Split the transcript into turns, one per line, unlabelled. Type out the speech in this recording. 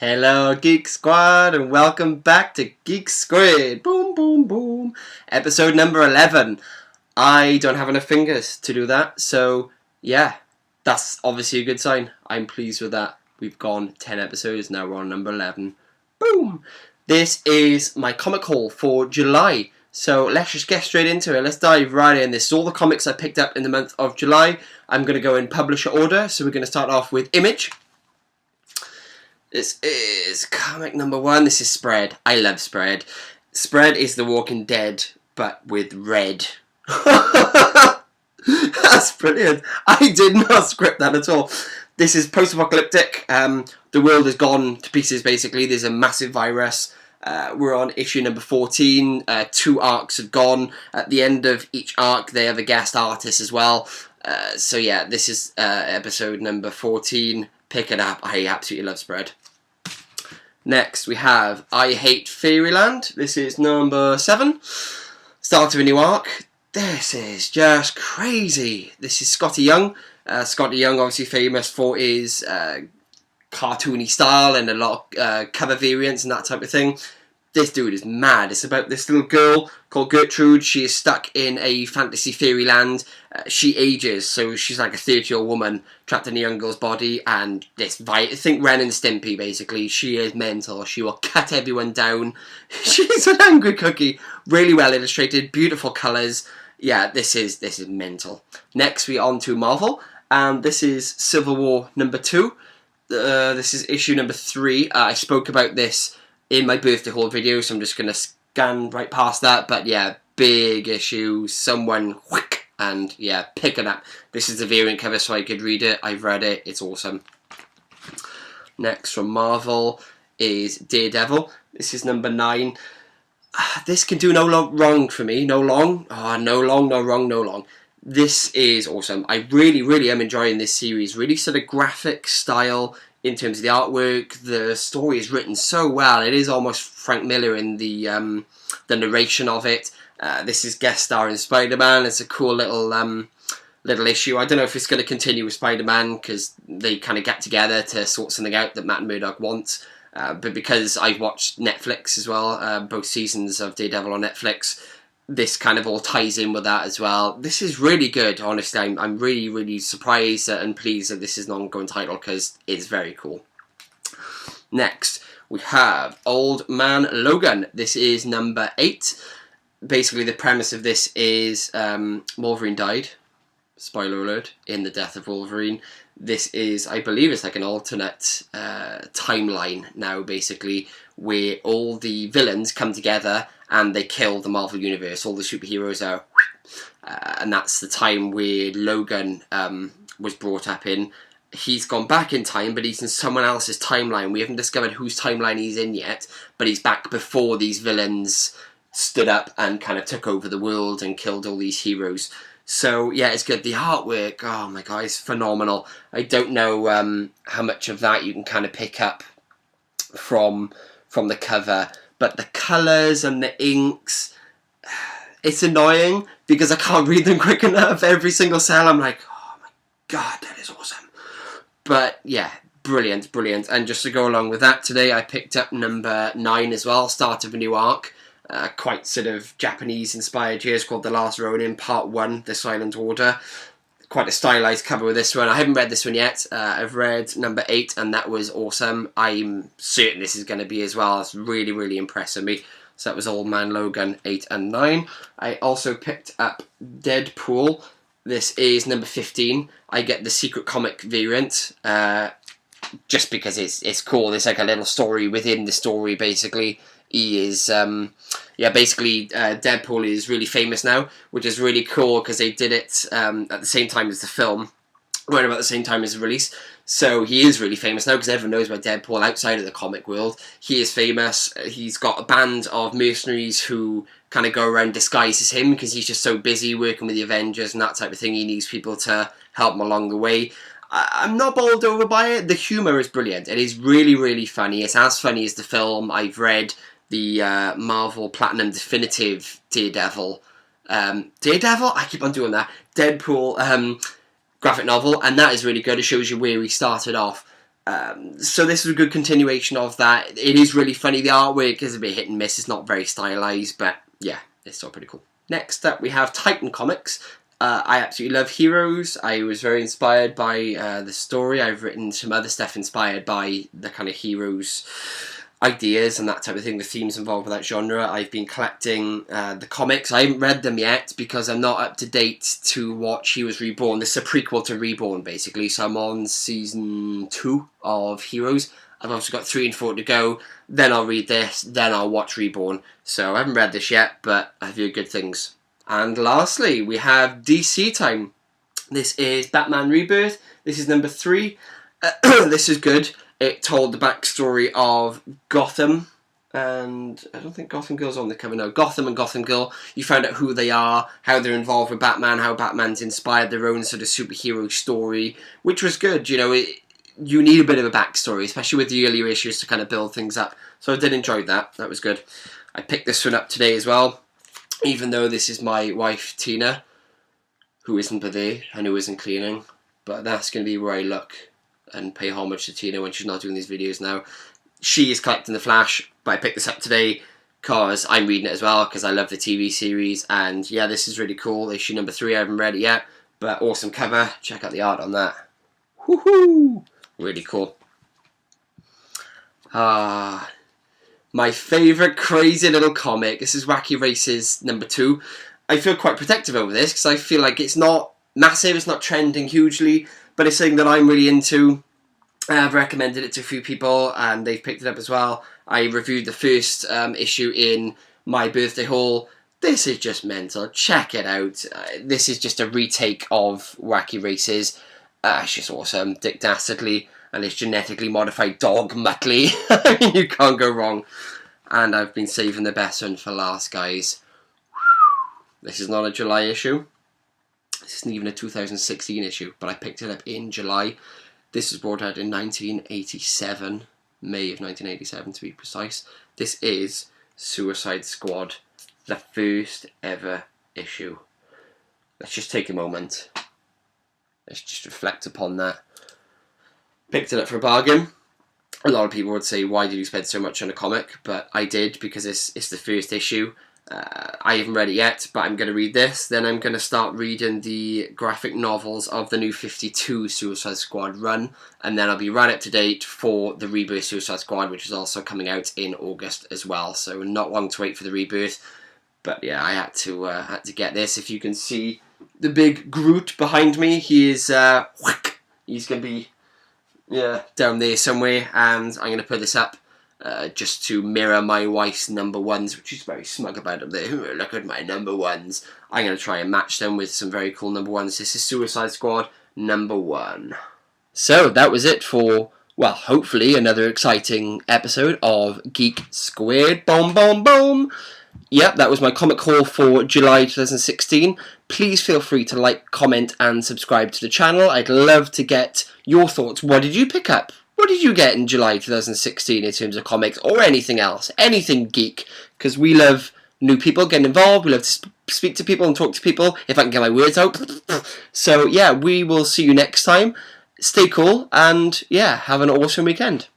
Hello, Geek Squad, and welcome back to Geek Squid. Boom, boom, boom. Episode number 11. I don't have enough fingers to do that, so yeah, that's obviously a good sign. I'm pleased with that. We've gone 10 episodes, now we're on number 11. Boom! This is my comic haul for July. So let's just get straight into it. Let's dive right in. This is all the comics I picked up in the month of July. I'm going to go in publisher order, so we're going to start off with Image. This is comic number 1. This is Spread. I love Spread. Spread is The Walking Dead, but with red. That's brilliant. I did not script that at all. This is post-apocalyptic. The world has gone to pieces, basically. There's a massive virus. We're on issue number 14. 2 arcs have gone. At the end of each arc, they have a guest artist as well. So yeah, this is episode number 14. Pick it up. I absolutely love Spread. Next, we have I Hate Fairyland. This is number 7. Start of a new arc. This is just crazy. This is Scotty Young. Scotty Young, obviously famous for his cartoony style and a lot of cover variants and that type of thing. This dude is mad. It's about this little girl called Gertrude. She is stuck in a fantasy fairyland. She ages, so she's like a 30-year-old woman trapped in a young girl's body. And think Ren and Stimpy, basically. She is mental. She will cut everyone down. She's an angry cookie. Really well illustrated. Beautiful colours. Yeah, this is mental. Next, we're on to Marvel. And this is Civil War number 2. This is issue number 3. I spoke about this in my birthday haul video, so I'm just going to scan right past that. But yeah, big issue. Someone whack, and yeah, pick it up. This is the variant cover, so I could read it. I've read it. It's awesome. Next from Marvel is Daredevil. This is number 9. This can do no wrong for me. No long. Oh, no long, no wrong, no long. This is awesome. I really am enjoying this series. Really sort of graphic style in terms of the artwork. The story is written so well. It is almost Frank Miller in the narration of it. This is guest starring Spider-Man. It's a cool little issue. I don't know if it's going to continue with Spider-Man because they kind of get together to sort something out that Matt Murdock wants. But because I've watched Netflix as well, both seasons of Daredevil on Netflix, this kind of all ties in with that as well. This is really good, honestly. I'm really surprised and pleased that this is an ongoing title because it's very cool. Next, we have Old Man Logan. This is number 8. Basically, the premise of this is Wolverine died. Spoiler alert, in the death of Wolverine. This is, I believe it's like an alternate timeline now, basically, where all the villains come together and they kill the Marvel Universe. All the superheroes are... and that's the time where Logan was brought up in. He's gone back in time, but he's in someone else's timeline. We haven't discovered whose timeline he's in yet, but he's back before these villains stood up and kind of took over the world and killed all these heroes. So, yeah, it's good. The artwork, oh my god, it's phenomenal. I don't know how much of that you can kind of pick up from the cover, but the colours and the inks, it's annoying because I can't read them quick enough. Every single cell, I'm like, oh my god, that is awesome. But, yeah, brilliant. And just to go along with that, today I picked up number 9 as well, start of a new arc. Quite sort of Japanese inspired here. It's called The Last Ronin Part 1, The Silent Order. Quite a stylized cover with this one. I haven't read this one yet. I've read number 8 and that was awesome. I'm certain this is going to be as well. It's really impressing me. So that was Old Man Logan 8 and 9. I also picked up Deadpool. This is number 15. I get the secret comic variant just because it's cool. It's like a little story within the story, basically. He is, basically Deadpool is really famous now, which is really cool because they did it at the same time as the film, right about the same time as the release. So he is really famous now because everyone knows about Deadpool outside of the comic world. He is famous. He's got a band of mercenaries who kind of go around disguised as him because he's just so busy working with the Avengers and that type of thing. He needs people to help him along the way. I'm not bowled over by it. The humour is brilliant. It is really funny. It's as funny as the film. I've read the Marvel Platinum Definitive Daredevil. I keep on doing that. Deadpool graphic novel, and that is really good. It shows you where he started off. So this is a good continuation of that. It is really funny. The artwork is a bit hit and miss. It's not very stylized, but yeah, it's still pretty cool. Next up, we have Titan Comics. I absolutely love Heroes. I was very inspired by the story. I've written some other stuff inspired by the kind of Heroes ideas and that type of thing, the themes involved with that genre. I've been collecting the comics. I haven't read them yet because I'm not up to date to watch Heroes Reborn. This is a prequel to Reborn, basically. So I'm on season 2 of Heroes. I've also got 3 and 4 to go. Then I'll read this. Then I'll watch Reborn. So I haven't read this yet, but I've heard good things. And lastly, we have DC time. This is Batman Rebirth. This is number 3. This is good. It told the backstory of Gotham, and I don't think Gotham Girl's on the cover, no. Gotham and Gotham Girl. You found out who they are, how they're involved with Batman, how Batman's inspired their own sort of superhero story, which was good. You know, you need a bit of a backstory, especially with the earlier issues to kind of build things up. So I did enjoy that. That was good. I picked this one up today as well, even though this is my wife, Tina, who isn't there and who isn't cleaning. But that's going to be where I look and pay homage to Tina when she's not doing these videos now. She is collecting The Flash, but I picked this up today because I'm reading it as well, because I love the TV series, and yeah, this is really cool. Issue number 3, I haven't read it yet, but awesome cover. Check out the art on that. Woohoo! Really cool. My favourite crazy little comic. This is Wacky Races number 2. I feel quite protective over this, because I feel like it's not massive, it's not trending hugely, but it's something that I'm really into. I've recommended it to a few people and they've picked it up as well. I reviewed the first issue in my birthday haul. This is just mental. Check it out. This is just a retake of Wacky Races. It's just awesome. Dick Dastardly and his genetically modified dog Muttley. I mean, you can't go wrong. And I've been saving the best one for last, guys. This is not a July issue. This isn't even a 2016 issue, but I picked it up in July. This was brought out in 1987, May of 1987 to be precise. This is Suicide Squad, the first ever issue. Let's just take a moment. Let's just reflect upon that. Picked it up for a bargain. A lot of people would say, why did you spend so much on a comic? But I did, because it's the first issue. I haven't read it yet, but I'm going to read this. Then I'm going to start reading the graphic novels of the new 52 Suicide Squad run, and then I'll be right up to date for the Rebirth Suicide Squad, which is also coming out in August as well. So not long to wait for the Rebirth. But yeah, I had to get this. If you can see the big Groot behind me, he is he's going to be down there somewhere, and I'm going to put this up. Just to mirror my wife's number 1s, which she's very smug about up there. Look at my number 1s. I'm going to try and match them with some very cool number 1s. This is Suicide Squad number 1. So that was it for, well, hopefully another exciting episode of Geek Squared. Boom, boom, boom. Yep, that was my comic haul for July 2016. Please feel free to like, comment and subscribe to the channel. I'd love to get your thoughts. What did you pick up? What did you get in July 2016 in terms of comics or anything else? Anything geek. Because we love new people getting involved. We love to speak to people and talk to people. If I can get my words out. So yeah, we will see you next time. Stay cool and yeah, have an awesome weekend.